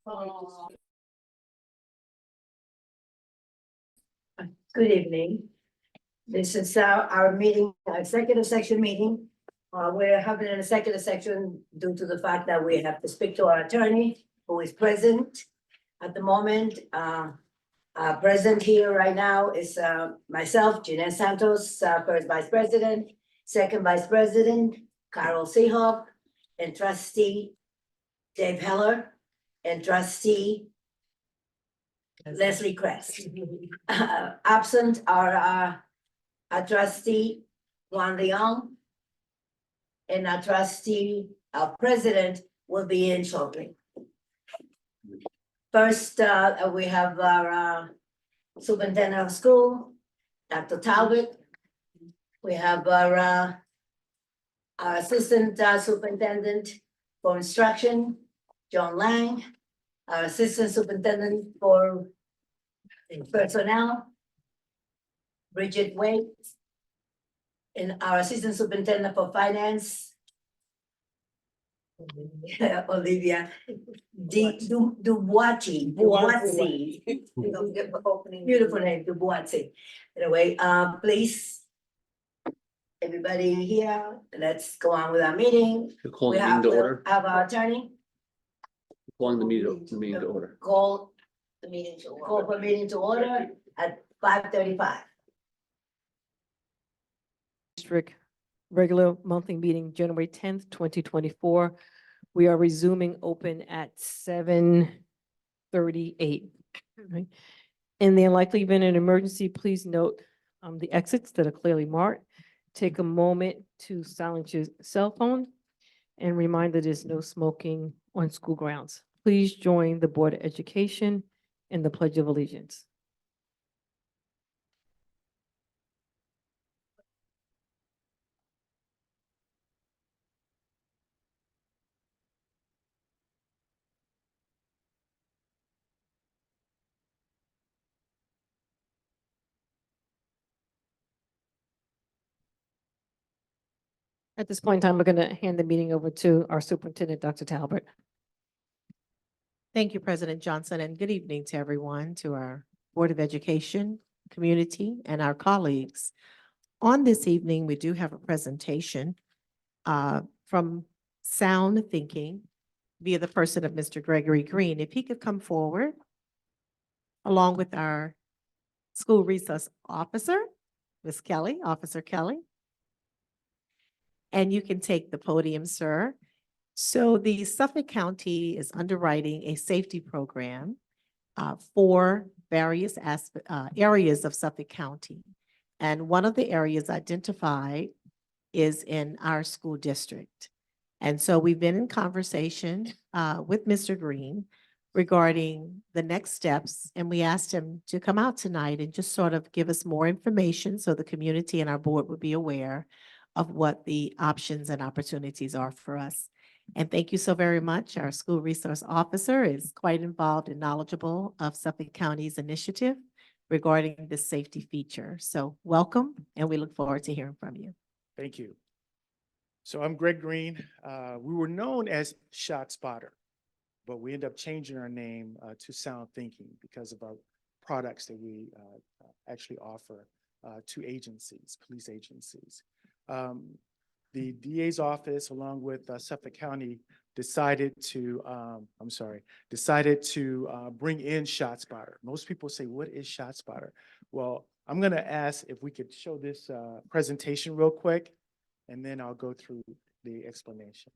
Good evening. This is our meeting, our executive section meeting. We're having an executive section due to the fact that we have to speak to our attorney who is present at the moment. Present here right now is myself, Jeanette Santos, first vice president, second vice president, Carol Seahawk, and trustee Dave Heller, and trustee Leslie Crest. Absent are our trustee Juan Leon, and our trustee, our president will be in shortly. First, we have our superintendent of school, Dr. Talbot. We have our assistant superintendent for instruction, John Lang. Our assistant superintendent for personnel, Bridget Wade. And our assistant superintendent for finance, Olivia Dubois. Beautiful name, Dubois. Anyway, please, everybody here, let's go on with our meeting. You're calling We the meeting have, to we'll order. have our attorney Calling the meeting to order. call the meeting to order. Call the meeting to order at 5:35. District regular monthly meeting, January 10th, 2024. We are resuming open at 7:38. Right. In the unlikely event of an emergency, please note the exits that are clearly marked. Take a moment to silence your cell phone and remind that there's no smoking on school grounds. Please join the Board of Education in the Pledge of Allegiance. At this point in time, we're going to hand the meeting over to our superintendent, Dr. Talbot. Thank you, President Johnson, and good evening to everyone, to our Board of Education, community, and our colleagues. On this evening, we do have a presentation from Sound Thinking via the person of Mr. Gregory Green. If he could come forward, along with our school resource officer, Ms. Kelly, Officer Kelly. And you can take the podium, sir. So the Suffolk County is underwriting a safety program for various areas of Suffolk County. And one of the areas identified is in our school district. And so we've been in conversation with Mr. Green regarding the next steps. And we asked him to come out tonight and just sort of give us more information so the community and our board would be aware of what the options and opportunities are for us. And thank you so very much. Our school resource officer is quite involved and knowledgeable of Suffolk County's initiative regarding this safety feature. So welcome, and we look forward to hearing from you. Thank you. So I'm Greg Green. We were known as ShotSpotter, but we ended up changing our name to Sound Thinking because of our products that we actually offer to agencies, police agencies. The DA's office, along with Suffolk County, decided to bring in ShotSpotter. Most people say, what is ShotSpotter? Well, I'm gonna ask if we could show this presentation real quick, and then I'll go through the explanation.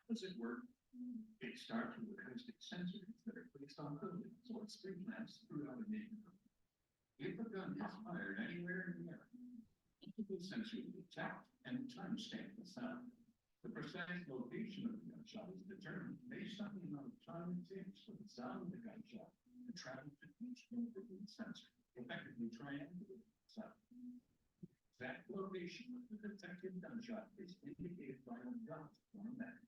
How does it work? It starts with acoustic sensors that are placed on buildings or street lamps throughout a neighborhood. If a gun is fired anywhere in the area, multiple sensors detect and timestamp the sound. The precise location of the gunshot is determined based on the amount of time it takes for the sound of the gunshot to travel to each individual sensor, effectively triangulating the sound. Exact location of the detected gunshot is indicated by a dot on a map.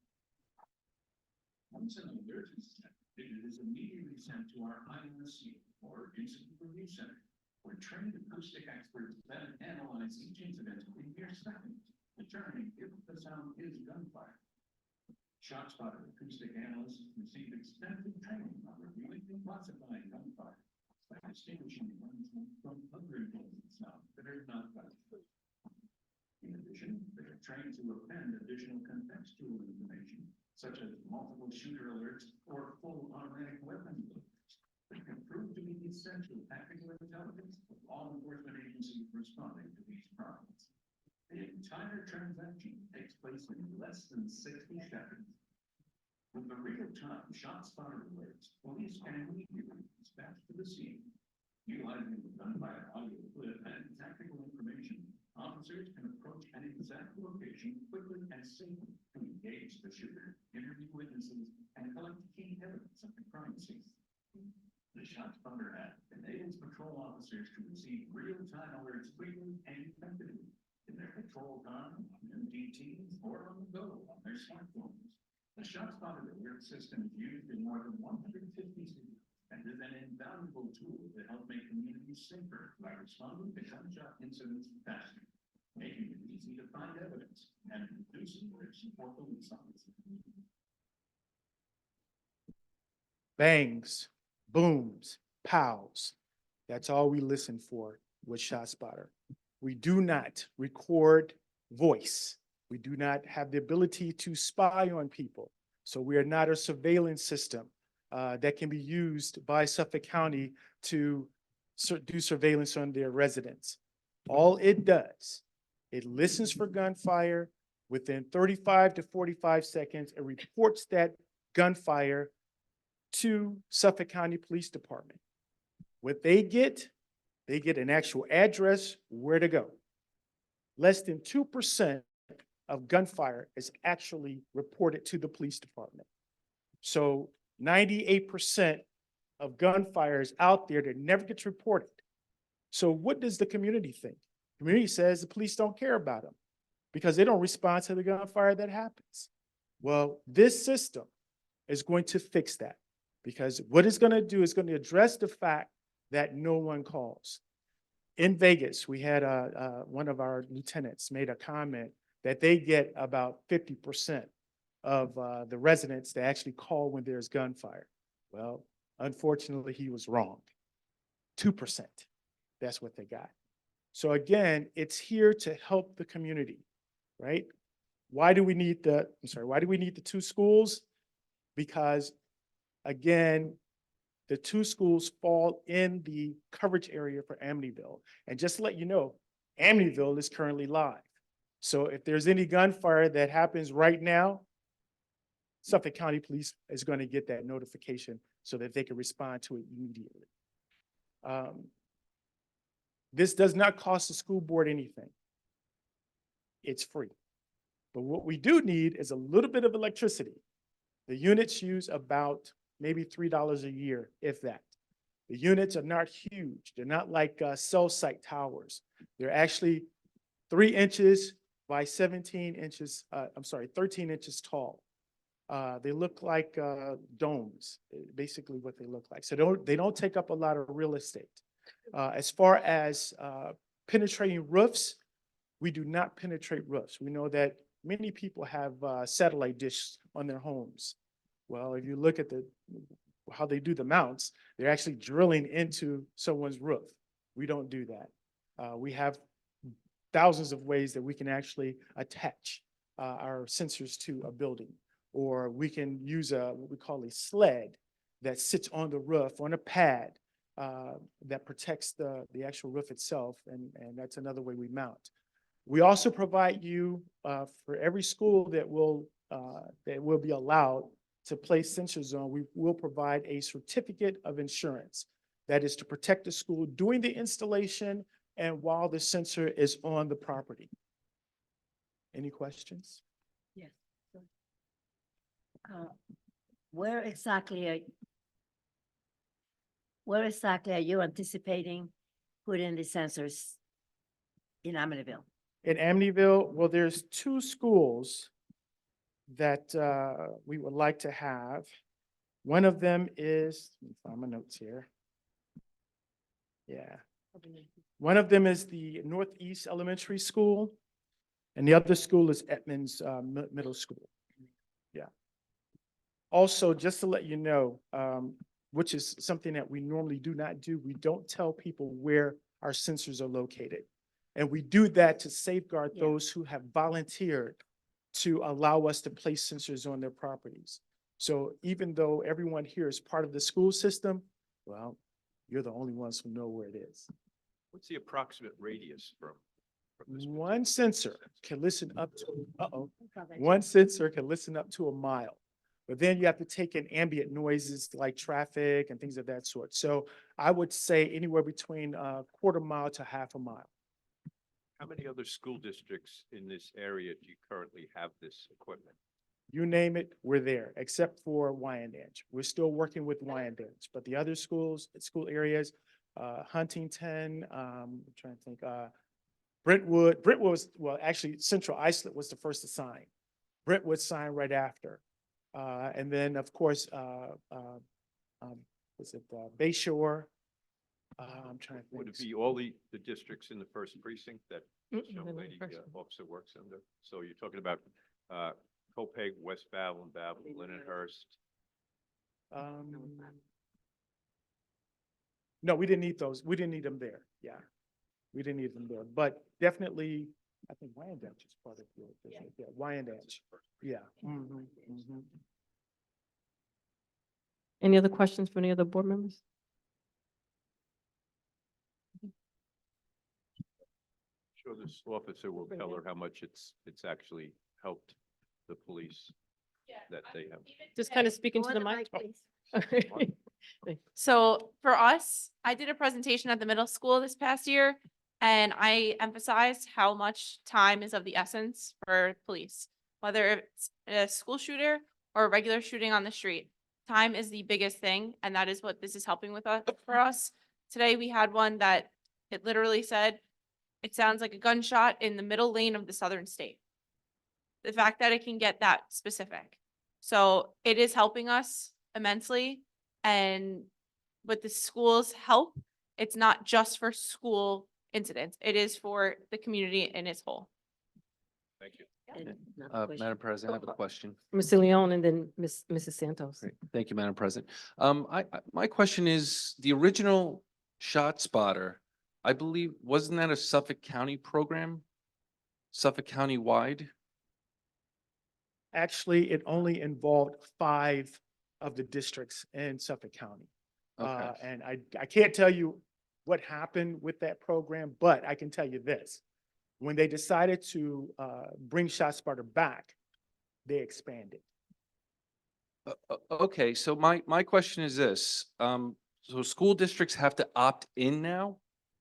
Once an alert is detected, it is immediately sent to our INC, or Incident Review Center, where trained acoustic experts then analyze each incident in mere seconds, determining if the sound is gunfire. ShotSpotter acoustic analysts receive extensive training on reviewing and classifying gunfire by distinguishing ones from other intelligent sounds that are not gunfire. In addition, they are trained to append additional contextual information, such as multiple shooter alerts or full automatic weapon alerts, that can prove to be essential tactical intelligence of law enforcement agencies responding to these problems. The entire transaction takes place in less than 60 seconds. With the real-time ShotSpotter alerts, police can immediately dispatch to the scene. Utilizing the gunfire audio clip and tactical information, officers can approach an exact location quickly and safely to engage the shooter, interview witnesses, and collect key evidence of the crime scene. The ShotSpotter app enables patrol officers to receive real-time alerts quickly and effectively in their patrol car, on MDTs, or on the go on their smartphones. The ShotSpotter alert system is used in more than 150 cities and is an invaluable tool to help make communities safer by responding to gunshot incidents faster, making it easy to find evidence and reducing risks for police officers. Bangs, booms, pows. That's all we listen for with ShotSpotter. We do not record voice. We do not have the ability to spy on people. So we are not a surveillance system that can be used by Suffolk County to do surveillance on their residents. All it does, it listens for gunfire. Within 35 to 45 seconds, it reports that gunfire to Suffolk County Police Department. What they get an actual address where to go. Less than 2% of gunfire is actually reported to the police department. So 98% of gunfire is out there that never gets reported. So what does the community think? The community says the police don't care about them because they don't respond to the gunfire that happens. Well, this system is going to fix that, because what it's going to do is going to address the fact that no one calls. In Vegas, we had one of our lieutenants made a comment that they get about 50% of the residents that actually call when there's gunfire. Well, unfortunately, he was wrong. 2%, that's what they got. So again, it's here to help the community, right? Why do we need the two schools? Because again, the two schools fall in the coverage area for Amityville. And just to let you know, Amityville is currently live. So if there's any gunfire that happens right now, Suffolk County Police is going to get that notification so that they can respond to it immediately. This does not cost the school board anything. It's free. But what we do need is a little bit of electricity. The units use about maybe $3 a year, if that. The units are not huge. They're not like cell site towers. They're actually 3 inches by 13 inches tall. They look like domes, basically what they look like. So they don't take up a lot of real estate. As far as penetrating roofs, we do not penetrate roofs. We know that many people have satellite dishes on their homes. Well, if you look at how they do the mounts, they're actually drilling into someone's roof. We don't do that. We have thousands of ways that we can actually attach our sensors to a building, or we can use what we call a sled that sits on the roof on a pad that protects the actual roof itself, and that's another way we mount. We also provide you, for every school that will that will be allowed to place sensors on, we will provide a certificate of insurance. That is to protect the school during the installation and while the sensor is on the property. Any questions? Yes. Where exactly are you anticipating putting the sensors in Amityville? In Amityville, well, there's two schools that we would like to have. One of them is, let me find my notes here. Yeah. One of them is the Northeast Elementary School, and the other school is Edmonds Middle School. Yeah. Also, just to let you know, which is something that we normally do not do, we don't tell people where our sensors are located. And we do that to safeguard Yeah. those who have volunteered to allow us to place sensors on their properties. So even though everyone here is part of the school system, well, you're the only ones who know where it is. What's the approximate radius from this? One sensor can listen up to, one sensor can listen up to a mile. But then you have to take in ambient noises like traffic and things of that sort. So I would say anywhere between a quarter mile to half a mile. How many other school districts in this area do you currently have this equipment? You name it, we're there, except for Wyandanch. We're still working with Wyandanch, but the other schools, school areas, Huntington, I'm trying to think, Brentwood was, well, actually Central Islip was the first to sign. Brentwood signed right after. And then, of course, was it Bayshore? I'm trying to think. Would it be all the districts in the first precinct that this Mm-mm, young the lady first one. officer works under? So you're talking about Copeg, West Babylon, Lindenhurst. No, we didn't need those. We didn't need them there. Yeah. We didn't need them there, but definitely, I think Wyandanch is part of your district. Yeah, Wyandanch. Yeah. Mhm, mhm. Any other questions from any other board members? Sure, this officer will tell her how much it's actually helped the police that they have. Just kind of speaking to the mic. So for us, I did a presentation at the middle school this past year, and I emphasized how much time is of the essence for police, whether it's a school shooter or a regular shooting on the street. Time is the biggest thing, and that is what this is helping with us for us. Today, we had one that it literally said, it sounds like a gunshot in the middle lane of the southern state. The fact that it can get that specific. So it is helping us immensely. And with the school's help, it's not just for school incidents. It is for the community in its whole. Thank you. Madam President, I have a question. Mr. Leon and then Mrs. Santos. Great. Thank you, Madam President. My question is, the original Shot Spotter, I believe, wasn't that a Suffolk County program? Suffolk County wide? Actually, it only involved 5 of the districts in Suffolk County. Okay. And I can't tell you what happened with that program, but I can tell you this. When they decided to bring ShotSpotter back, they expanded. Okay, so my question is this, so school districts have to opt in now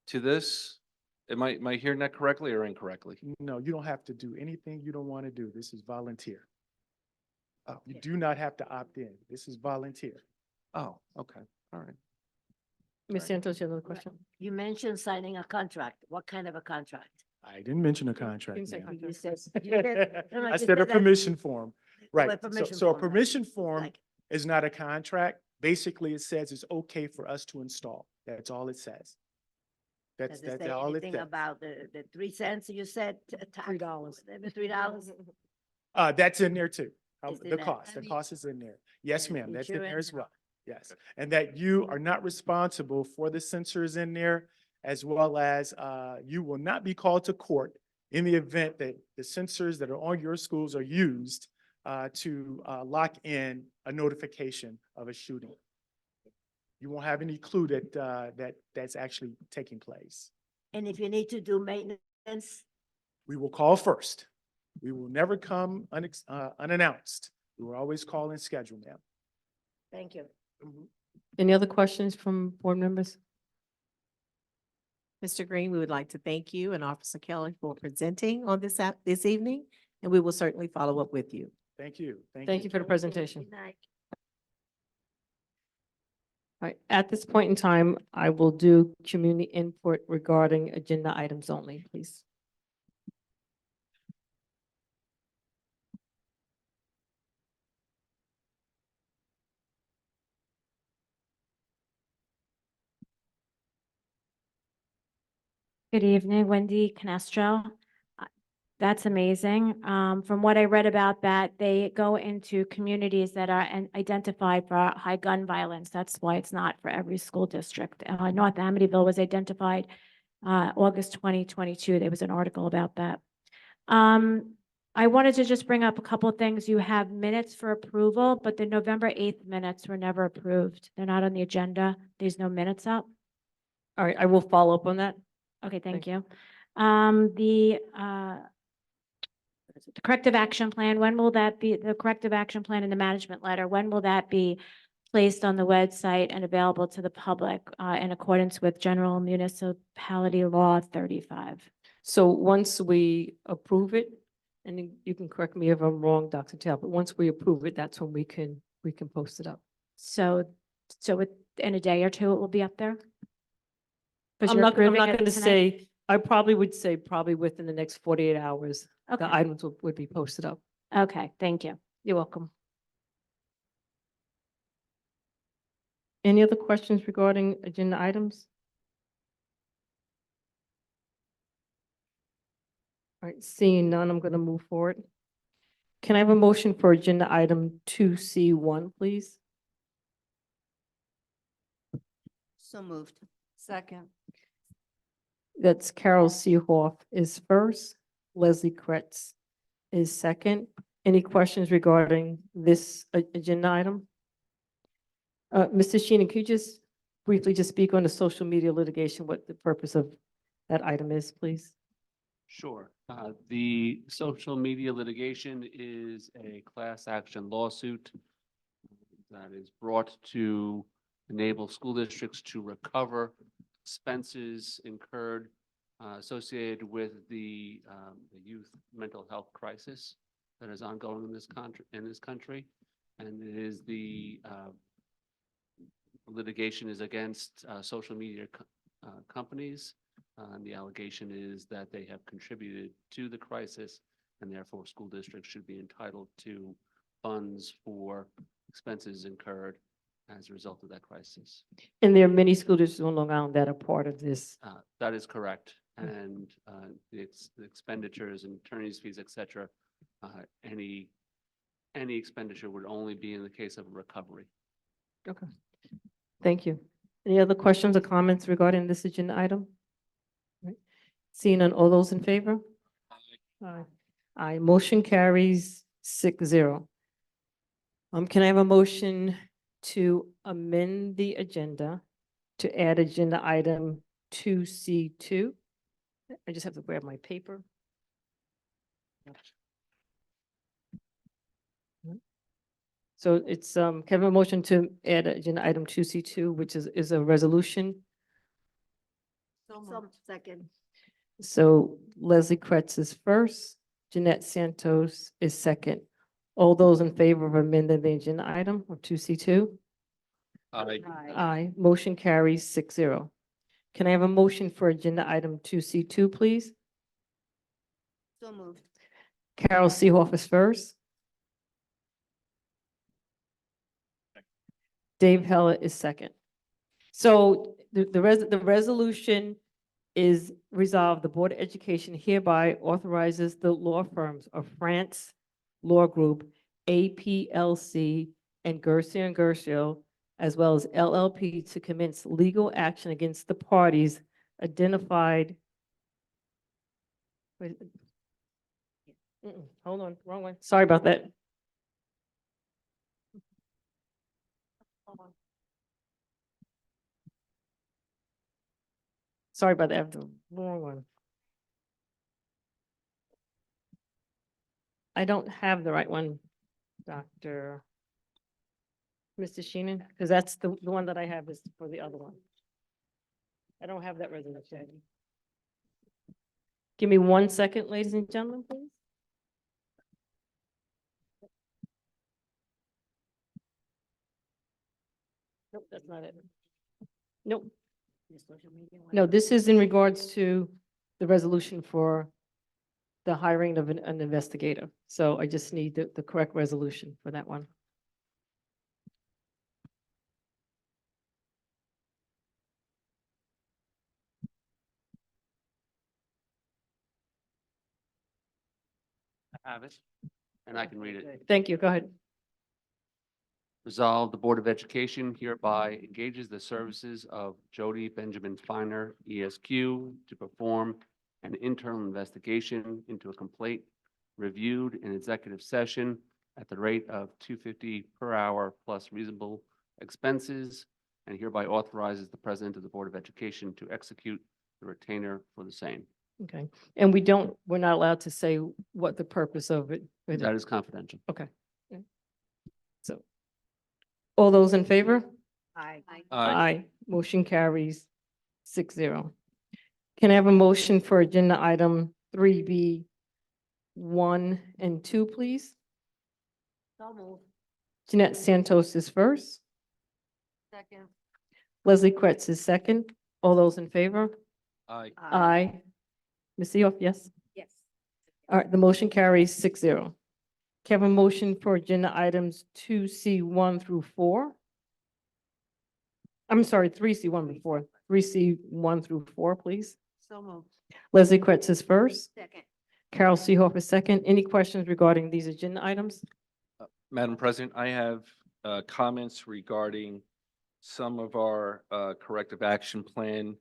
to this? Am I hearing that correctly or incorrectly? No, you don't have to do anything you don't want to do. This is volunteer. Oh. You do not have to opt in. This is volunteer. Oh, okay, all right. Ms. Santos, you have another question? You mentioned signing a contract. What kind of a contract? I didn't mention a contract. Didn't say ma'am. You contract. said. No, I you said a that- permission form. Right. a permission So a form, right. permission form Like- is not a contract. Basically, it says it's okay for us to install. That's all it says. Does it That's say all it anything says. about the 3 cents you said? $3. $3? That's in there too. Is in The there. cost is in there. Yes, And ma'am, that's in there insurance as and well. Yes. And that you are not responsible for the sensors in there, as well as you will not be called to court in the event that the sensors that are on your schools are used to lock in a notification of a shooting. You won't have any clue that's actually taking place. And if you need to do maintenance, We will call first. We will never come unannounced. We will always call and schedule, ma'am. Thank you. Any other questions from board members? Mr. Green, we would like to thank you and Officer Kelly for presenting on this evening, and we will certainly follow up with you. Thank you. Thank you for the presentation. Good night. All right, at this point in time, I will do community input regarding agenda items only, please. Good evening, Wendy Canestro. That's amazing. From what I read about that, they go into communities that are identified for high gun violence. That's why it's not for every school district. North Amityville was identified August 2022. There was an article about that. I wanted to just bring up a couple of things. You have minutes for approval, but the November 8th minutes were never approved. They're not on the agenda. There's no minutes up. All right, I will follow up on that. Okay, thank Thank you. The corrective action plan, when will that be, the corrective action plan and the management letter, when will that be placed on the website and available to the public in accordance with General Municipality Law 35? So once we approve it, and you can correct me if I'm wrong, Dr. Taylor, but once we approve it, that's when we can post it up. So in a day or two, it will be up there? 'Cause I'm you're not approving going it to tonight? say, I probably would say probably within the next 48 hours, Okay, the items would be posted up. okay, thank you. You're welcome. Any other questions regarding agenda items? All right, seeing none, I'm going to move forward. Can I have a motion for agenda item 2C1, please? So moved. Second. That's Carol Seehoff is first, Leslie Kretz is second. Any questions regarding this agenda item? Mr. Sheenan, could you just briefly just speak on the social media litigation, what the purpose of that item is, please? Sure. The social media litigation is a class action lawsuit that is brought to enable school districts to recover expenses incurred associated with the youth mental health crisis that is ongoing in this country. And it is the litigation is against social media companies. And the allegation is that they have contributed to the crisis, and therefore school districts should be entitled to funds for expenses incurred as a result of that crisis. And there are many school districts on Long Island that are part of this. That is correct. And the expenditures and attorney's fees, et cetera, any expenditure would only be in the case of a recovery. Okay. Thank you. Any other questions or comments regarding this agenda item? Right. Seeing none, all those in favor? Aye. Aye, motion carries 6-0. Can I have a motion to amend the agenda to add agenda item 2C2? I just have to grab my paper. So it's, can I have a motion to add agenda item 2C2, which is a resolution? Second. So Leslie Kretz is first, Jeanette Santos is second. All those in favor of amending the agenda item of 2C2? Aye, motion carries 6-0. Can I have a motion for agenda item 2C2, please? So moved. Carol Seehoff is first. Dave Heller is second. So the resolution is resolved, the Board of Education hereby authorizes the law firms of France Law Group, APLC, and Gersier, as well as LLP, to commence legal action against the parties identified. Wait, hold on, wrong one. Sorry about that. Sorry about that, I have the wrong one. I don't have the right one, Dr. Mr. Sheenan, because that's the one that I have is for the other one. I don't have that resolution. Give me 1 second, ladies and gentlemen, please. Nope, that's not it. Nope. No, this is in regards to the resolution for the hiring of an investigator. So I just need the correct resolution for that one. I have it, and I can read it. Thank you. Go ahead. Resolve the Board of Education hereby engages the services of Jody Benjamin Finer, ESQ, to perform an internal investigation into a complaint reviewed in executive session at the rate of $250 per hour plus reasonable expenses, and hereby authorizes the President of the Board of Education to execute the retainer for the same. Okay. And we're not allowed to say what the purpose of it. That is confidential. Okay. Yeah. So, all those in favor? Aye. Aye. Motion carries 6-0. Can I have a motion for agenda item 3B 1 and 2, please? So moved. Jeanette Santos is first. Second. Leslie Kretz is second. All those in favor? Aye. Aye. Ms. Seoff, yes? Yes. All right, the motion carries 6-0. Can I have a motion for agenda items 2C1 through 4? I'm sorry, 3C1 before, 3C1 through 4, please. So moved. Leslie Kretz is first. Second. Carol Seehoff is second. Any questions regarding these agenda items? Madam President, I have comments regarding some of our corrective action plan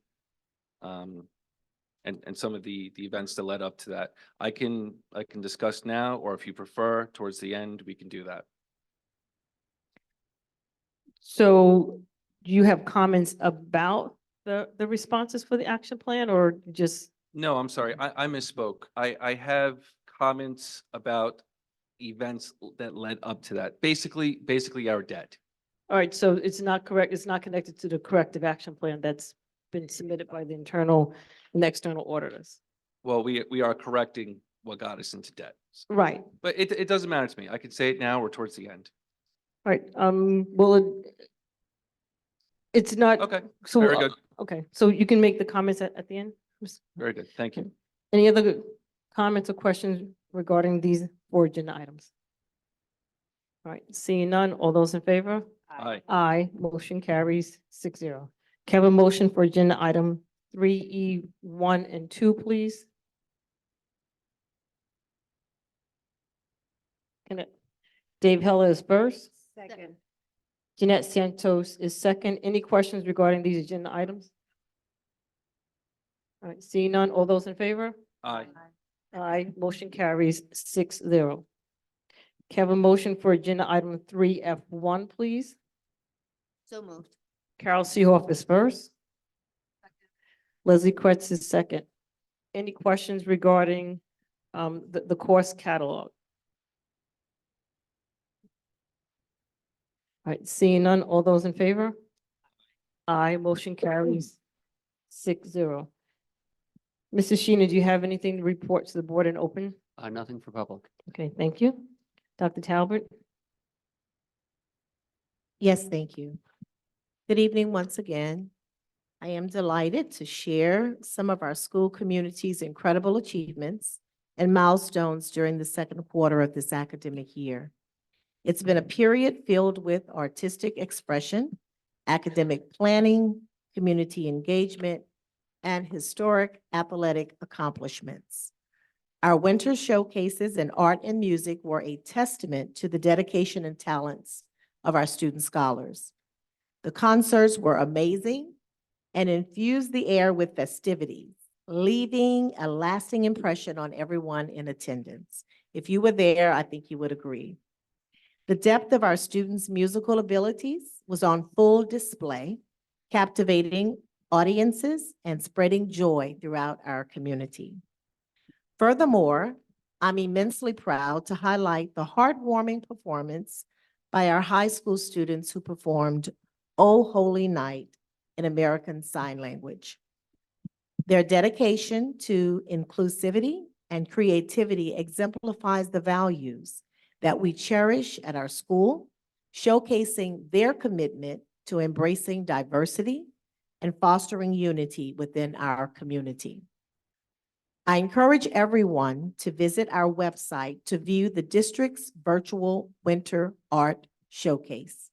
and some of the events that led up to that. I can discuss now, or if you prefer, towards the end, we can do that. So do you have comments about the responses for the action plan or just? No, I'm sorry, I misspoke. I have comments about events that led up to that. Basically our debt. All right, so it's not correct, it's not connected to the corrective action plan that's been submitted by the internal and external auditors. Well, we are correcting what got us into debt. Right, But it doesn't matter to me. I can say it now or towards the end. all right, well, it's not. Okay, So, very good. Okay, so you can make the comments at the end? Very good. Thank you. Any other comments or questions regarding these 4 agenda items? All right, seeing none, all those in favor? Aye. Aye, motion carries 6-0. Can I have a motion for agenda item 3E1 and 2, please? Dave Heller is first. Second. Jeanette Santos is second. Any questions regarding these agenda items? All right, seeing none, all those in favor? Aye. Aye, motion carries 6-0. Can I have a motion for agenda item 3F1, please? So moved. Carol Seehoff is first. Leslie Kretz is second. Any questions regarding the course catalog? All right, seeing none, all those in favor? Aye, motion carries 6-0. Mrs. Sheena, do you have anything to report to the board in open? Nothing for public. Okay, thank you. Dr. Talbot? Yes, thank you. Good evening once again. I am delighted to share some of our school community's incredible achievements and milestones during the second quarter of this academic year. It's been a period filled with artistic expression, academic planning, community engagement, and historic athletic accomplishments. Our winter showcases in art and music were a testament to the dedication and talents of our student scholars. The concerts were amazing and infused the air with festivities, leaving a lasting impression on everyone in attendance. If you were there, I think you would agree. The depth of our students' musical abilities was on full display, captivating audiences and spreading joy throughout our community. Furthermore, I'm immensely proud to highlight the heartwarming performance by our high school students who performed "O Holy Night" in American Sign Language. Their dedication to inclusivity and creativity exemplifies the values that we cherish at our school, showcasing their commitment to embracing diversity and fostering unity within our community. I encourage everyone to visit our website to view the district's virtual Winter Art Showcase.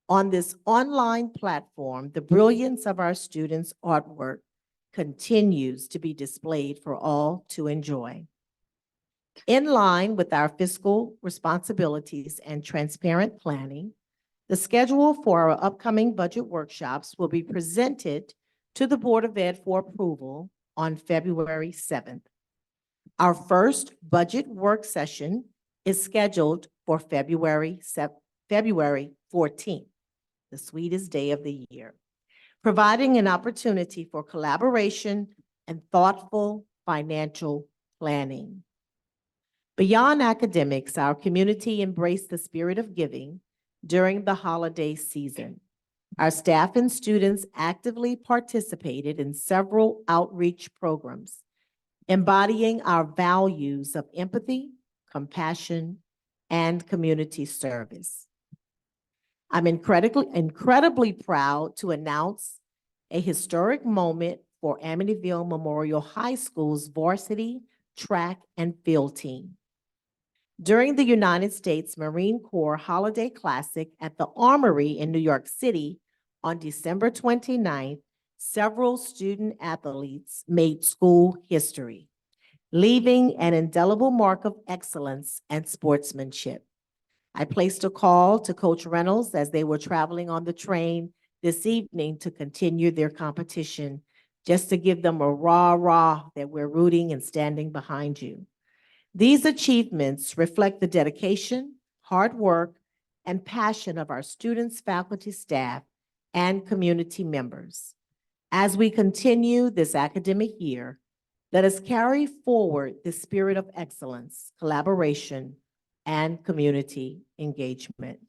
On this online platform, the brilliance of our students' artwork continues to be displayed for all to enjoy. In line with our fiscal responsibilities and transparent planning, the schedule for our upcoming budget workshops will be presented to the Board of Ed for approval on February 7th. Our first budget work session is scheduled for February 14th, the sweetest day of the year, providing an opportunity for collaboration and thoughtful financial planning. Beyond academics, our community embraced the spirit of giving during the holiday season. Our staff and students actively participated in several outreach programs, embodying our values of empathy, compassion, and community service. I'm incredibly proud to announce a historic moment for Amityville Memorial High School's varsity track and field team. During the United States Marine Corps Holiday Classic at the Armory in New York City on December 29th, several student athletes made school history, leaving an indelible mark of excellence and sportsmanship. I placed a call to Coach Reynolds as they were traveling on the train this evening to continue their competition, just to give them a rah-rah that we're rooting and standing behind you. These achievements reflect the dedication, hard work, and passion of our students, faculty, staff, and community members. As we continue this academic year, let us carry forward the spirit of excellence, collaboration, and community engagement.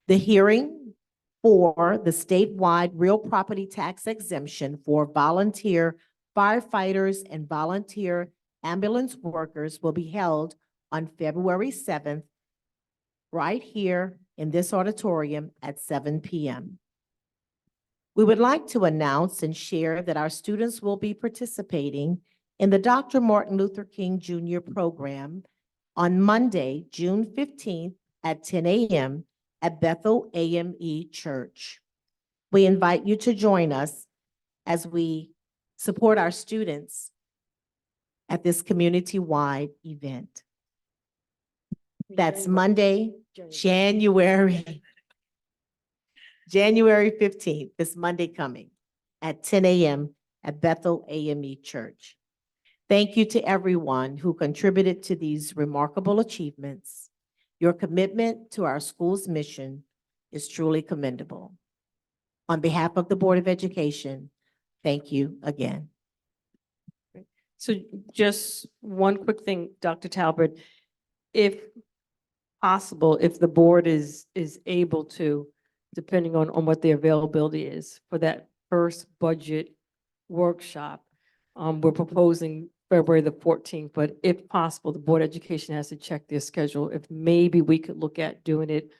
The hearing for the statewide real property tax exemption for volunteer firefighters and volunteer ambulance workers will be held on February 7th, right here in this auditorium at 7 p.m. We would like to announce and share that our students will be participating in the Dr. Martin Luther King Jr. program on Monday, June 15th at 10 a.m. at Bethel AME Church. We invite you to join us as we support our students at this community-wide event. That's Monday, January 15th, this Monday coming at 10 a.m. at Bethel AME Church. Thank you to everyone who contributed to these remarkable achievements. Your commitment to our school's mission is truly commendable. On behalf of the Board of Education, thank you again. So just one quick thing, Dr. Talbert, if possible, if the board is able to, depending on what the availability is for that first budget workshop, we're proposing February the 14th, but if possible, the Board of Education has to check their schedule. If maybe we could look at doing it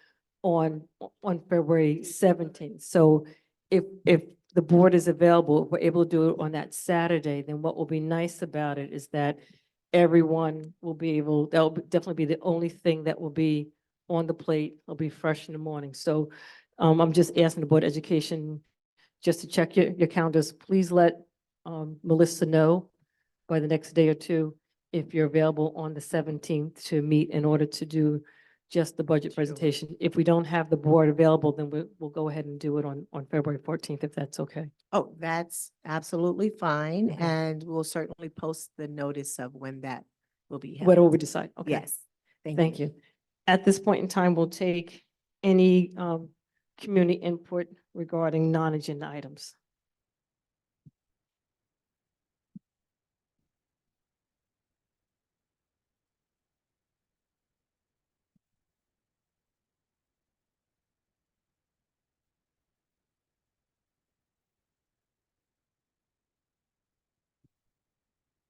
on February 17th. So if the board is available, if we're able to do it on that Saturday, then what will be nice about it is that everyone will be able, that'll definitely be the only thing that will be on the plate. It'll be fresh in the morning. So I'm just asking the Board of Education just to check your calendars. Please let Melissa know by the next day or two if you're available on the 17th to meet in order to do just the budget presentation. If we don't have the board available, then we'll go ahead and do it on February 14th, if that's okay. Oh, that's absolutely fine. Okay. And we'll certainly post the notice of when that will be held. Whatever we decide. Okay. Yes. Thank you. At this point in time, we'll take any community input regarding non-agenda items.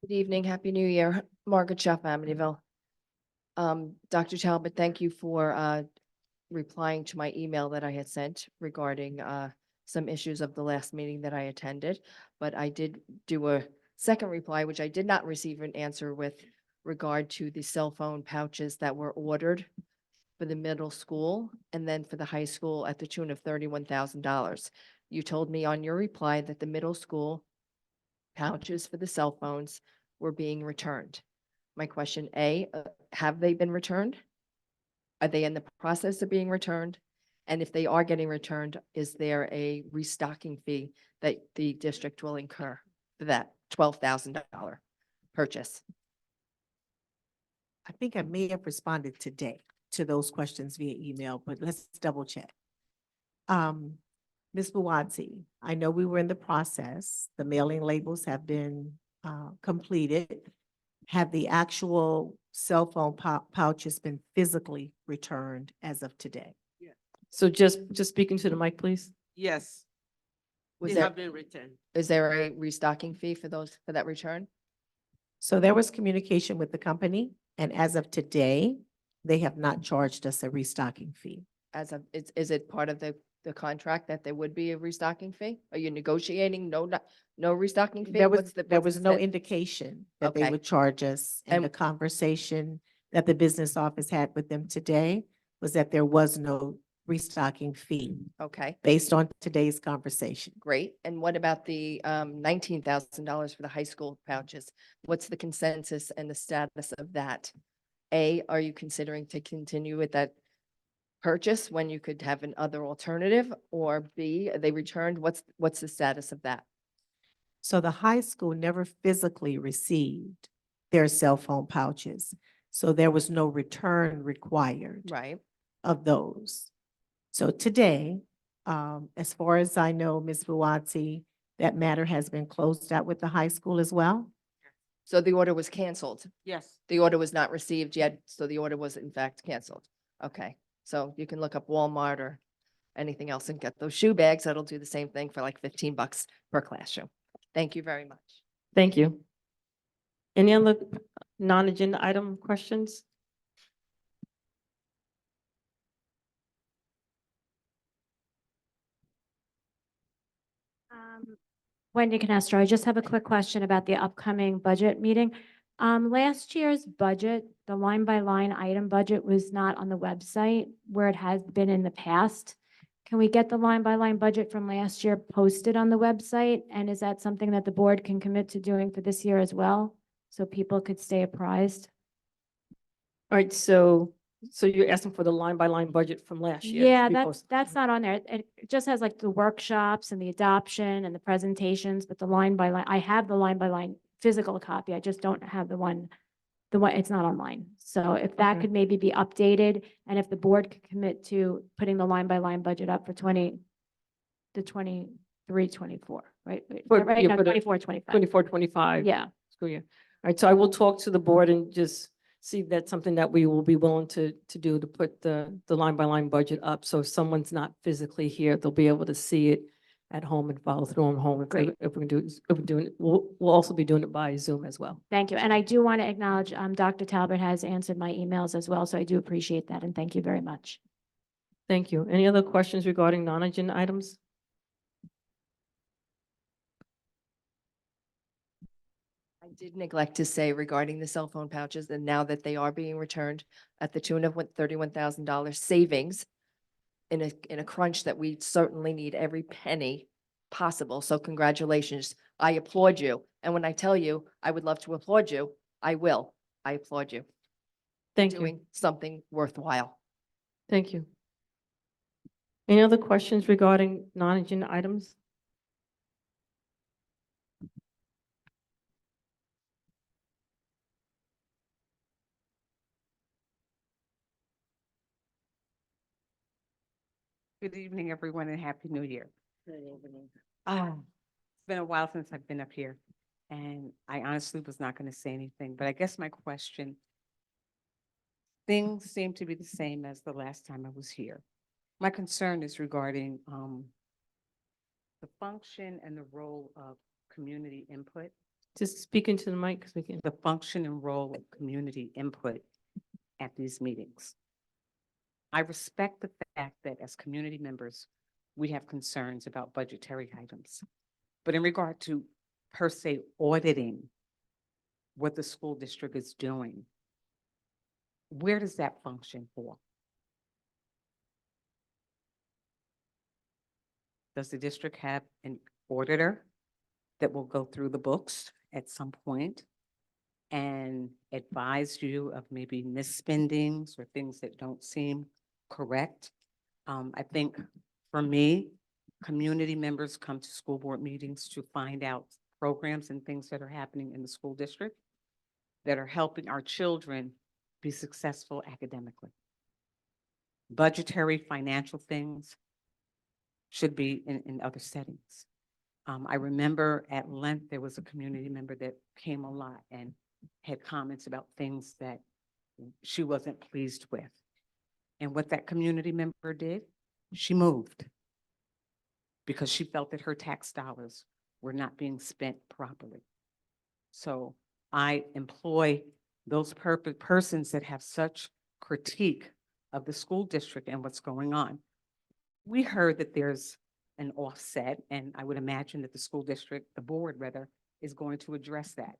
Good evening, Happy New Year. Margaret Schaff, Amityville. Dr. Talbot, thank you for replying to my email that I had sent regarding some issues of the last meeting that I attended. But I did do a second reply, which I did not receive an answer with regard to the cell phone pouches that were ordered for the middle school and then for the high school at the tune of $31,000. You told me on your reply that the middle school pouches for the cell phones were being returned. My question, A, have they been returned? Are they in the process of being returned? And if they are getting returned, is there a restocking fee that the district will incur for that $12,000 purchase? I think I may have responded today to those questions via email, but let's double check. Ms. Buwati, I know we were in the process. The mailing labels have been completed. Have the actual cell phone pouches been physically returned as of today? So just speaking to the mic, please. Yes, Was they there, have been returned. is there a restocking fee for for that return? So there was communication with the company, and as of today, they have not charged us a restocking fee. As of, is it part of the contract that there would be a restocking fee? Are you negotiating no restocking fee? There was, What's the- there what's was the no set- indication that they Okay. would charge us. And And- the conversation that the business office had with them today was that there was no restocking fee Okay, based on today's conversation. great. And what about the $19,000 for the high school pouches? What's the consensus and the status of that? A, are you considering to continue with that purchase when you could have an other alternative? Or B, are they returned? What's the status of that? So the high school never physically received their cell phone pouches. So there was no return required Right, of those. So today, as far as I know, Ms. Buwati, that matter has been closed out with the high school as well? so the order was canceled. Yes. The order was not received yet, so the order was in fact canceled. Okay, so you can look up Walmart or anything else and get those shoe bags. That'll do the same thing for like $15 per classroom. Thank you very much. Thank you. Any other non-agenda item questions? Wendy Canestro, I just have a quick question about the upcoming budget meeting. Last year's budget, the line by line item budget was not on the website where it has been in the past. Can we get the line by line budget from last year posted on the website? And is that something that the board can commit to doing for this year as well? So people could stay apprised? All right, so you're asking for the line by line budget from last year? to Yeah, be that's, posted. that's not on there. It just has like the workshops and the adoption and the presentations, but the line by line, I have the line by line physical copy. I just don't have the one, it's not online. So if that Okay. could maybe be updated and if the board could commit to putting the line by line budget up for 23, 24, right? For- Right, yeah, no, for the 24, 25. 24, 25. Yeah, School year. All right, so I will talk to the board and just see if that's something that we will be willing to do, to put the line by line budget up. So if someone's not physically here, they'll be able to see it at home and follow through on home. Great. If we can do, if we're doing it, we'll also be doing it by Zoom as well. thank you. And I do want to acknowledge, Dr. Talbot has answered my emails as well, so I do appreciate that and thank you very much. Thank you. Any other questions regarding non-agenda items? I did neglect to say regarding the cell phone pouches, and now that they are being returned at the tune of $31,000 savings in a crunch that we certainly need every penny possible. So congratulations. I applaud you. And when I tell you, I would love to applaud you, I will. I applaud you. Thank you. Doing something worthwhile. Thank you. Any other questions regarding non-agenda items? Good evening, everyone, and Happy New Year. Good evening. It's been a while since I've been up here, and I honestly was not going to say anything, but I guess my question, things seem to be the same as the last time I was here. My concern is regarding the function and the role of community input Just speak into the mic, 'cause we can. The function and role of community input at these meetings. I respect the fact that as community members, we have concerns about budgetary items. But in regard to per se auditing what the school district is doing, where does that function for? Does the district have an auditor that will go through the books at some point and advise you of maybe misspendings or things that don't seem correct? I think for me, community members come to school board meetings to find out programs and things that are happening in the school district that are helping our children be successful academically. Budgetary, financial things should be in other settings. I remember at length, there was a community member that came a lot and had comments about things that she wasn't pleased with. And what that community member did, she moved because she felt that her tax dollars were not being spent properly. So I employ those persons that have such critique of the school district and what's going on. We heard that there's an offset, and I would imagine that the school district, the board rather, is going to address that.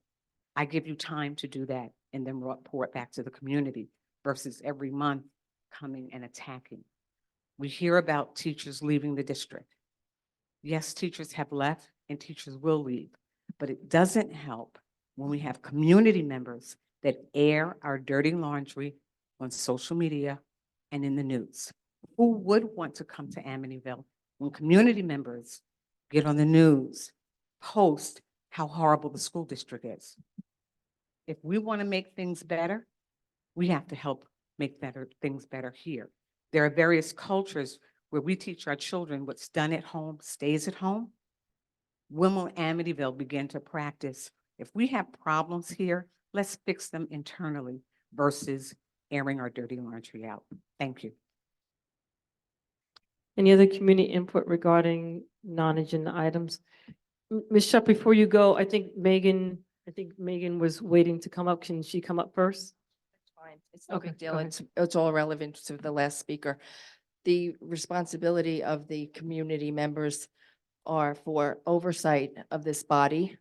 I give you time to do that and then report back to the community versus every month coming and attacking. We hear about teachers leaving the district. Yes, teachers have left and teachers will leave, but it doesn't help when we have community members that air our dirty laundry on social media and in the news. Who would want to come to Amityville when community members get on the news, post how horrible the school district is? If we want to make things better, we have to help make things better here. There are various cultures where we teach our children what's done at home stays at home. When will Amityville begin to practice? If we have problems here, let's fix them internally versus airing our dirty laundry out. Thank you. Any other community input regarding non-agenda items? Ms. Shutt, before you go, I think Megan was waiting to come up. Can she come up first? Fine. It's no Okay, big deal. go ahead. It's all relevant to the last speaker. The responsibility of the community members are for oversight of this body,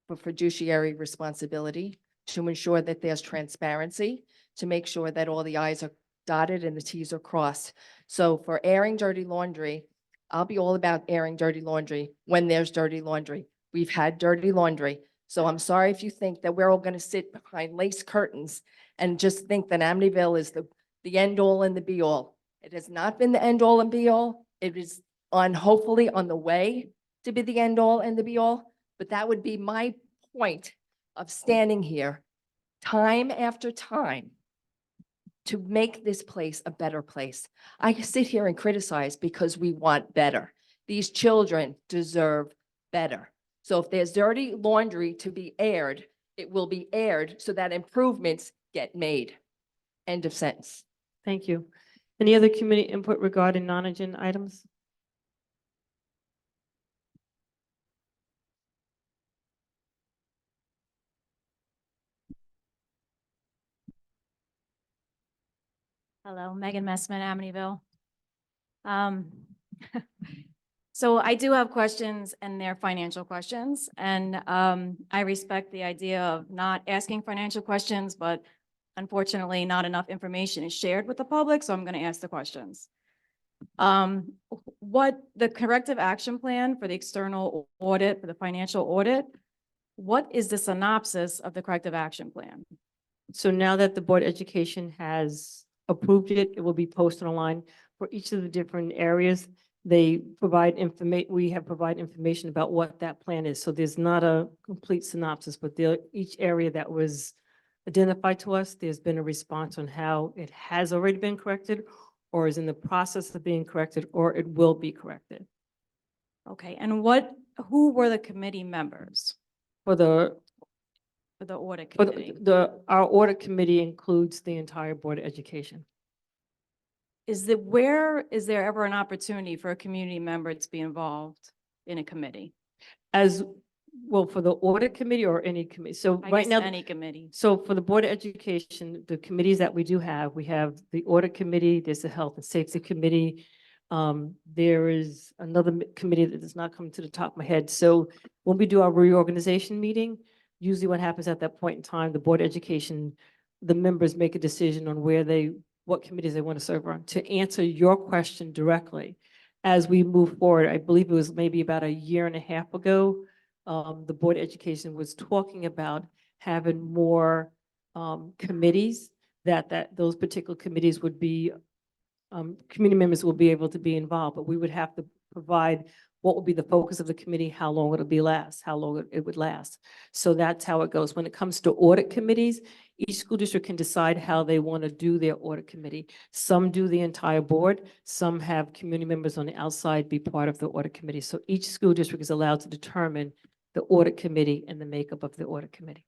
for fiduciary responsibility, to ensure that there's transparency, to make sure that all the i's are dotted and the t's are crossed. So for airing dirty laundry, I'll be all about airing dirty laundry when there's dirty laundry. We've had dirty laundry. So I'm sorry if you think that we're all going to sit behind lace curtains and just think that Amityville is the end all and the be all. It has not been the end all and be all. It is hopefully on the way to be the end all and the be all. But that would be my point of standing here time after time to make this place a better place. I sit here and criticize because we want better. These children deserve better. So if there's dirty laundry to be aired, it will be aired so that improvements get made. End of sentence. Thank you. Any other community input regarding non-agenda items? Hello, Megan Messman, Amityville. So I do have questions and they're financial questions. And I respect the idea of not asking financial questions, but unfortunately not enough information is shared with the public. So I'm going to ask the questions. What the corrective action plan for the external audit, for the financial audit, what is the synopsis of the corrective action plan? So now that the Board of Education has approved it, it will be posted online for each of the different areas. They provide information, we have provided information about what that plan is. So there's not a complete synopsis, but each area that was identified to us, there's been a response on how it has already been corrected or is in the process of being corrected, or it will be corrected. Okay, and who were the committee members For the for the audit But committee? our audit committee includes the entire Board of Education. Is there ever an opportunity for a community member to be involved in a committee? As Well, for the audit committee or any committee, so I right guess now. any committee. So for the Board of Education, the committees that we do have, we have the Audit Committee, there's the Health and Safety Committee. There is another committee that does not come to the top of my head. So when we do our reorganization meeting, usually what happens at that point in time, the Board of Education, the members make a decision on what committees they want to serve on. To answer your question directly, as we move forward, I believe it was maybe about a year and a half ago, the Board of Education was talking about having more committees, that those particular committees would be, community members will be able to be involved, but we would have to provide what would be the focus of the committee, how long how long it would last. So that's how it goes. When it comes to audit committees, each school district can decide how they want to do their audit committee. Some do the entire board, some have community members on the outside be part of the audit committee. So each school district is allowed to determine the audit committee and the makeup of the audit committee.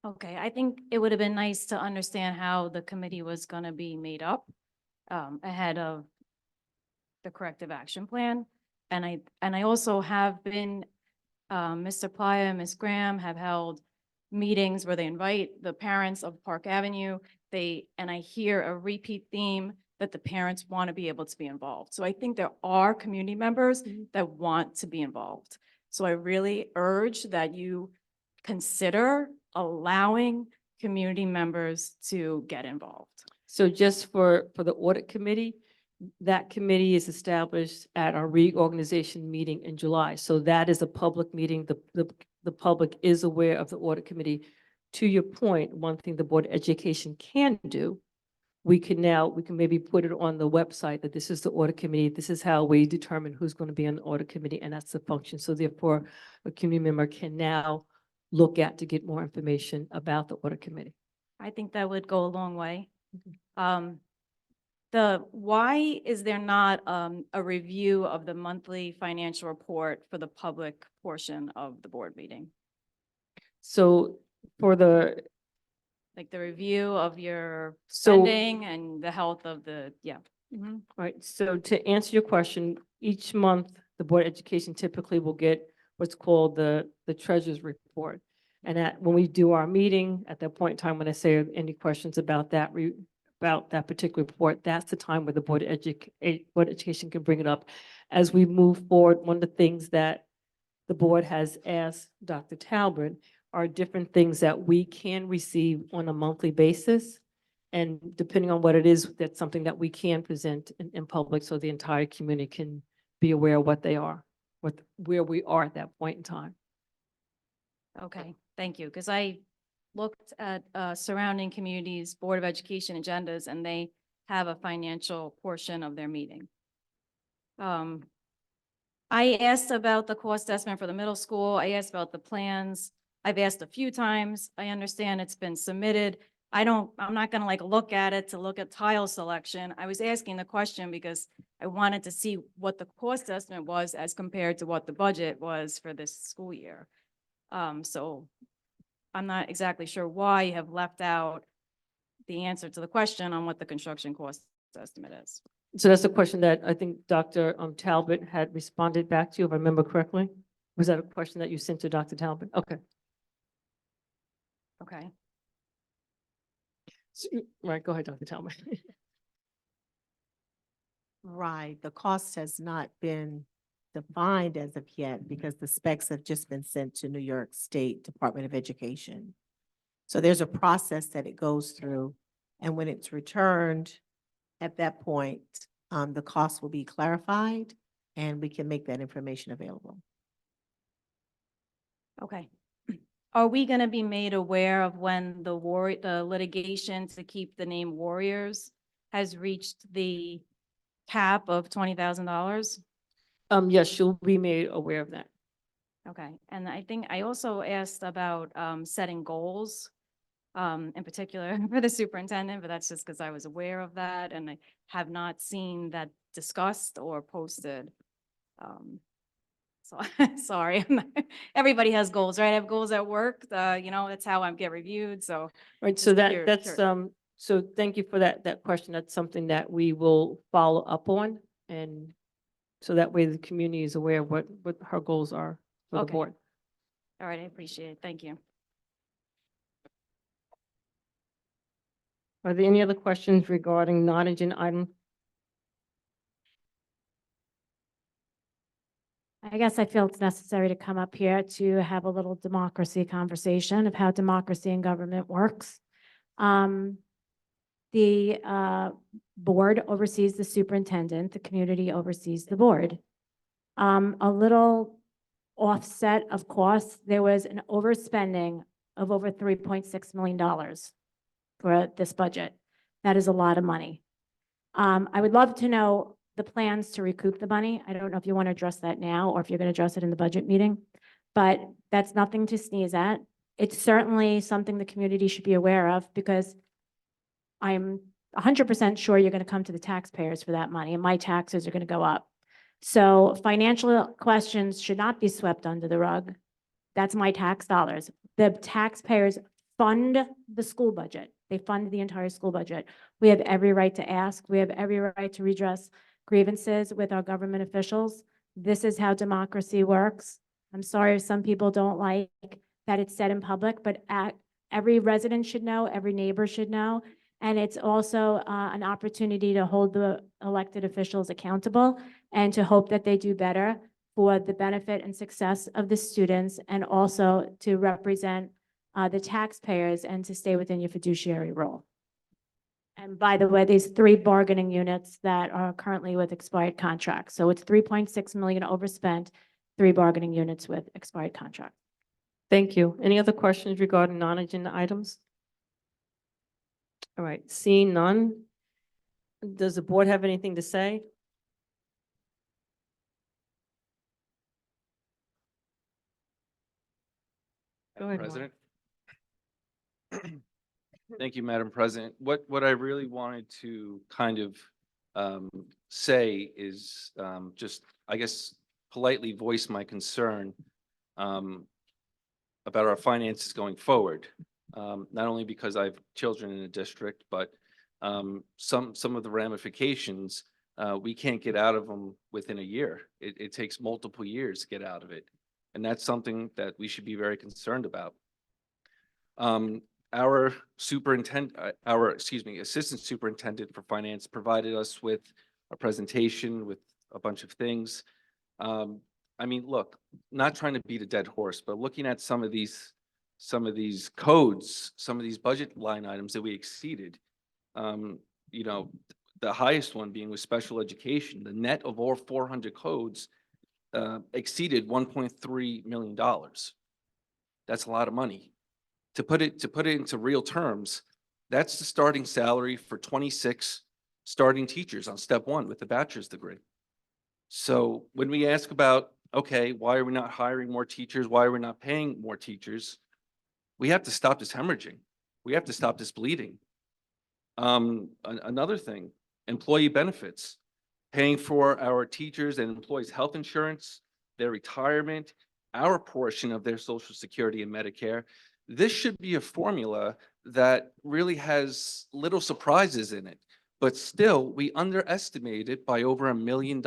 Okay, I think it would have been nice to understand how the committee was gonna be made up ahead of the corrective action plan. And I also have been, Mr. Playa and Ms. Graham have held meetings where they invite the parents of Park Avenue. And I hear a repeat theme that the parents want to be able to be involved. So I think there are community members that want to be involved. So I really urge that you consider allowing community members to get involved. So just for the audit committee, that committee is established at our reorganization meeting in July. So that is a public meeting. The public is aware of the audit committee. To your point, one thing the Board of Education can do, we can maybe put it on the website that this is the audit committee. This is how we determine who's going to be on the audit committee, and that's the function. So therefore, a community member can now look at to get more information about the audit committee. I think that would go a long way. Why is there not a review of the monthly financial report for the public portion of the board meeting? So for Like the review of your So- spending and the health of the, yeah. Mhm. right, so to answer your question, each month, the Board of Education typically will get what's called the treasurer's report. And when we do our meeting, at that point in time, when I say any questions about that, about that particular report, that's the time where the Board of Education can bring it up. As we move forward, one of the things that the board has asked Dr. Talbot are different things that we can receive on a monthly basis. And depending on what it is, that's something that we can present in public so the entire community can be aware of what they are, where we are at that point in time. Okay, thank you. Because I looked at surrounding communities, Board of Education agendas, and they have a financial portion of their meeting. I asked about the cost estimate for the middle school. I asked about the plans. I've asked a few times. I understand it's been submitted. I'm not gonna like look at it to look at tile selection. I was asking the question because I wanted to see what the cost estimate was as compared to what the budget was for this school year. So I'm not exactly sure why you have left out the answer to the question on what the construction cost estimate is. So that's a question that I think Dr. Talbot had responded back to you, if I remember correctly. Was that a question that you sent to Dr. Talbot? Okay. Okay. Right, go ahead, Dr. Talbot. Right, the cost has not been defined as of yet because the specs have just been sent to New York State Department of Education. So there's a process that it goes through, and when it's returned, at that point, the cost will be clarified and we can make that information available. Okay. Are we gonna be made aware of when the litigation to keep the name Warriors has reached the cap of $20,000? Yes, you'll be made aware of that. Okay, and I think I also asked about setting goals, in particular for the superintendent, but that's just because I was aware of that and I have not seen that discussed or posted. So sorry, everybody has goals, right? I have goals at work, that's how I get reviewed, so. Right, so Just curious, that's, so thank you for that question. That's something that we will follow up on. And so that way the community is aware of what her goals are for the Okay. board. All right, I appreciate it. Thank you. Are there any other questions regarding non-agenda item? I guess I feel it's necessary to come up here to have a little democracy conversation of how democracy and government works. The board oversees the superintendent, the community oversees the board. A little offset of course, there was an overspending of over $3.6 million for this budget. That is a lot of money. I would love to know the plans to recoup the money. I don't know if you want to address that now or if you're going to address it in the budget meeting, but that's nothing to sneeze at. It's certainly something the community should be aware of because I'm 100% sure you're going to come to the taxpayers for that money and my taxes are going to go up. So financial questions should not be swept under the rug. That's my tax dollars. The taxpayers fund the school budget. They fund the entire school budget. We have every right to ask. We have every right to redress grievances with our government officials. This is how democracy works. I'm sorry if some people don't like that it's said in public, but every resident should know, every neighbor should know. And it's also an opportunity to hold the elected officials accountable and to hope that they do better for the benefit and success of the students and also to represent the taxpayers and to stay within your fiduciary role. And by the way, these 3 bargaining units that are currently with expired contracts. So it's 3.6 million overspent, 3 bargaining units with expired contracts. Thank you. Any other questions regarding non-agenda items? All right, seeing none. Does the board have anything to say? Go ahead, Mark. President. Thank you, Madam President. What I really wanted to kind of say is just, I guess, politely voice my concern about our finances going forward. Not only because I have children in the district, but some of the ramifications, we can't get out of them within a year. It takes multiple years to get out of it. And that's something that we should be very concerned about. Our assistant superintendent for finance provided us with a presentation with a bunch of things. I mean, look, not trying to beat a dead horse, but looking at some of these codes, some of these budget line items that we exceeded, you know, the highest one being with special education, the net of all 400 codes exceeded $1.3 million. That's a lot of money. To put it into real terms, that's the starting salary for 26 starting teachers on step 1 with a bachelor's degree. So when we ask about, okay, why are we not hiring more teachers? Why are we not paying more teachers? We have to stop this hemorrhaging. We have to stop this bleeding. Another thing, employee benefits, paying for our teachers and employees' health insurance, their retirement, our portion of their Social Security and Medicare. This should be a formula that really has little surprises in it, but still we underestimate it by over $1 million.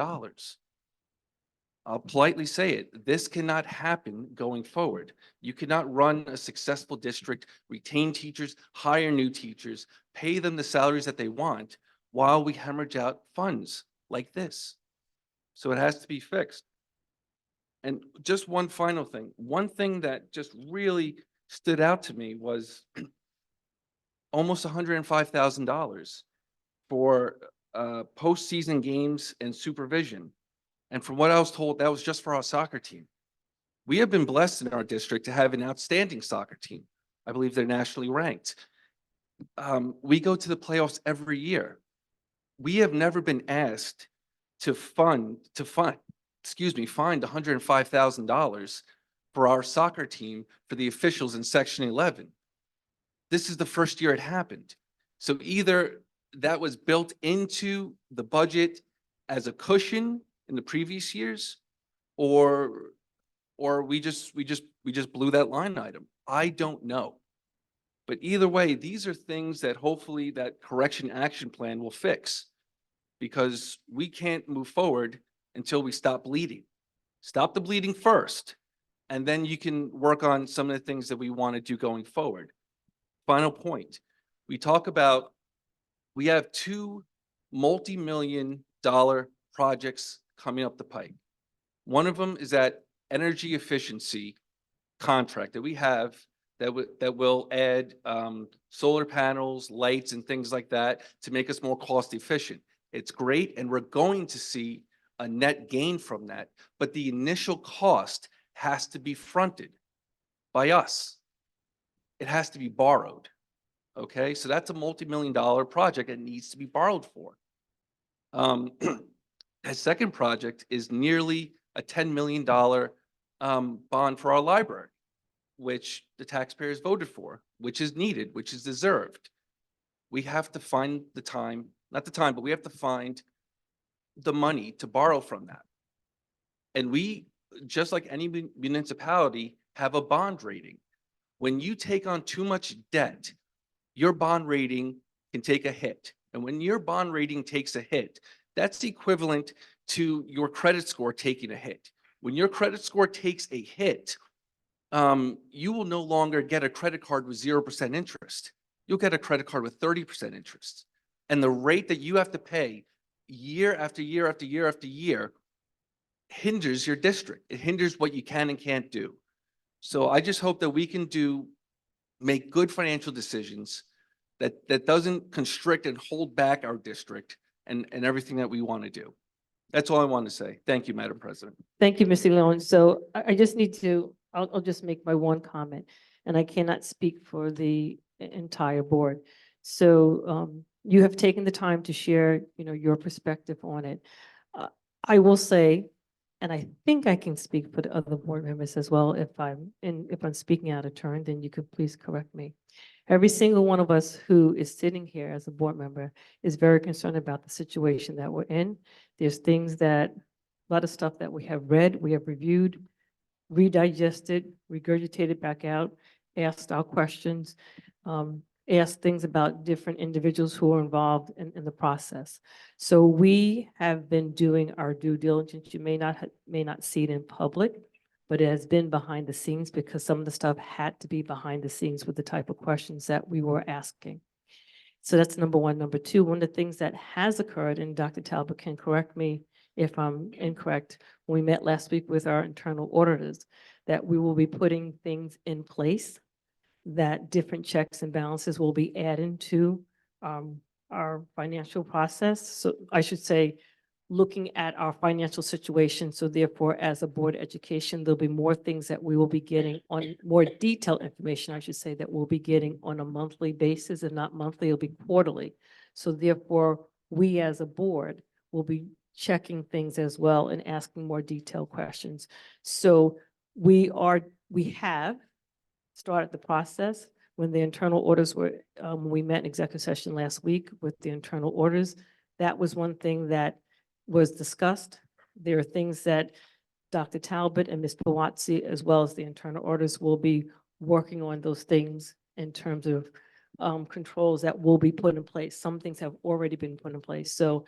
I'll politely say it, this cannot happen going forward. You cannot run a successful district, retain teachers, hire new teachers, pay them the salaries that they want while we hemorrhage out funds like this. So it has to be fixed. And just one final thing. One thing that just really stood out to me was almost $105,000 for postseason games and supervision. And from what I was told, that was just for our soccer team. We have been blessed in our district to have an outstanding soccer team. I believe they're nationally ranked. We go to the playoffs every year. We have never been asked to find $105,000 for our soccer team for the officials in Section 11. This is the first year it happened. So either that was built into the budget as a cushion in the previous years, or we just blew that line item. I don't know. But either way, these are things that hopefully that correction action plan will fix, because we can't move forward until we stop bleeding. Stop the bleeding first, And then you can work on some of the things that we want to do going forward. Final point, we talk about, we have two multi-million-dollar projects coming up the pike. One of them is that energy efficiency contract that we have that will add solar panels, lights, and things like that to make us more cost efficient. It's great, and we're going to see a net gain from that, but the initial cost has to be fronted by us. It has to be borrowed. Okay, so that's a multi-million-dollar project that needs to be borrowed for. A second project is nearly a $10 million bond for our library, which the taxpayers voted for, which is needed, which is deserved. We have to find the time, not the time, but we have to find the money to borrow from that. And we, just like any municipality, have a bond rating. When you take on too much debt, your bond rating can take a hit. And when your bond rating takes a hit, that's equivalent to your credit score taking a hit. When your credit score takes a hit, you will no longer get a credit card with 0% interest. You'll get a credit card with 30% interest. And the rate that you have to pay year after year after year after year hinders your district. It hinders what you can and can't do. So I just hope that we can make good financial decisions that doesn't constrict and hold back our district and everything that we want to do. That's all I want to say. Thank you, Madam President. Thank you, Mr. Leon. So I just need to, I'll just make my one comment, and I cannot speak for the entire board. So you have taken the time to share, your perspective on it. I will say, and I think I can speak for the other board members as well. If I'm speaking out of turn, then you could please correct me. Every single one of us who is sitting here as a board member is very concerned about the situation that we're in. There's things that, a lot of stuff that we have read, we have reviewed, redigested, regurgitated back out, asked our questions, asked things about different individuals who are involved in the process. So we have been doing our due diligence. You may not see it in public, but it has been behind the scenes because some of the stuff had to be behind the scenes with the type of questions that we were asking. So that's number one. Number two, one of the things that has occurred, and Dr. Talbot can correct me if I'm incorrect, when we met last week with our internal auditors, that we will be putting things in place, that different checks and balances will be added to our financial process. So I should say, looking at our financial situation. So therefore, as a board education, there'll be more things that we will be getting on, more detailed information, I should say, that we'll be getting on a monthly basis, and not monthly, it'll be quarterly. So therefore, we as a board will be checking things as well and asking more detailed questions. So we have started the process. When the internal orders were, we met in executive session last week with the internal orders. That was one thing that was discussed. There are things that Dr. Talbot and Ms. Pawazzi, as well as the internal orders, will be working on those things in terms of controls that will be put in place. Some things have already been put in place. So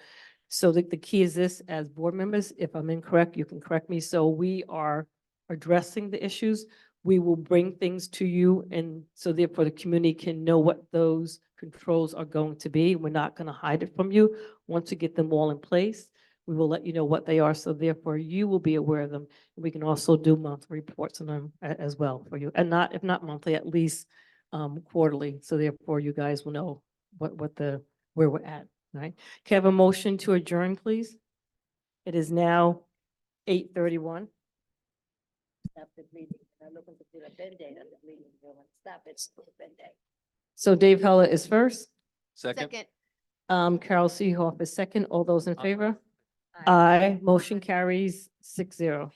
the key is this: as board members, if I'm incorrect, you can correct me. So we are addressing the issues. We will bring things to you, and so therefore the community can know what those controls are going to be. We're not going to hide it from you. Once we get them all in place, we will let you know what they are. So therefore you will be aware of them. We can also do monthly reports on them as well for you. And if not monthly, at least quarterly. So therefore you guys will know where we're at, right? Can I have a motion to adjourn, please? It is now 8:31. Stop the meeting. I'm looking to do a band-aid on the meeting. Stop it. Band-aid. So Dave Heller is first. Second. Carol Seehoff is second. All those in favor? Aye. Motion carries 6-0.